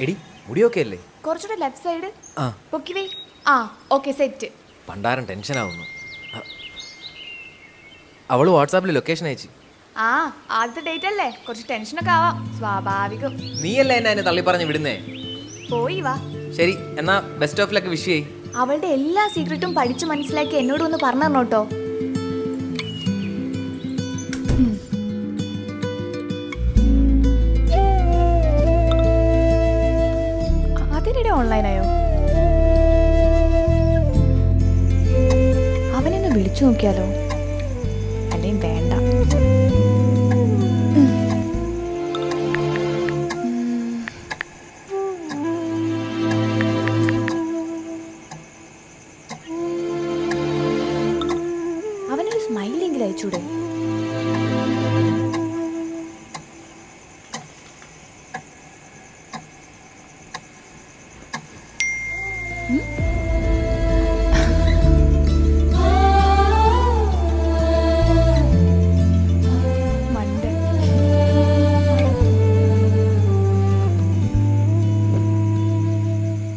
എടി മുടിയൊക്കെ അല്ലേ? കുറച്ചുകൂടെ ലെഫ്റ്റ് സൈഡ് ആ പൊക്കി വേ. ആ ഓക്കെ സെറ്റ്. പണ്ടാരം ടെൻഷനാവുന്നു. അവള് വാട്സാപ്പിൽ ലൊക്കേഷൻ അയച്ചു. ആ ആദ്യത്തെ ഡേറ്റ് അല്ലേ, കുറച്ച് ടെൻഷനൊക്കെ ആവാം, സ്വാഭാവികം. നീയല്ലേ എന്നെ തള്ളി പറഞ്ഞ് വിടുന്നേ? പോയി വാ. ശരി എന്നാ ബെസ്റ്റ് ഓഫ് ലക്ക് വിഷ് ചെയ്യ്. അവളുടെ എല്ലാ സീക്രട്ടും പഠിച്ചു മനസ്സിലാക്കി എന്നോട് ഒന്ന് പറഞ്ഞു തരണോട്ടോ. അതിനിടെ ഓൺലൈനായോ? അവനെന്നെ വിളിച്ചു നോക്കിയാലോ? അല്ലെങ്കിൽ വേണ്ട. അവനൊരു സ്മൈലെങ്കിലും അയച്ചൂടെ? ഉം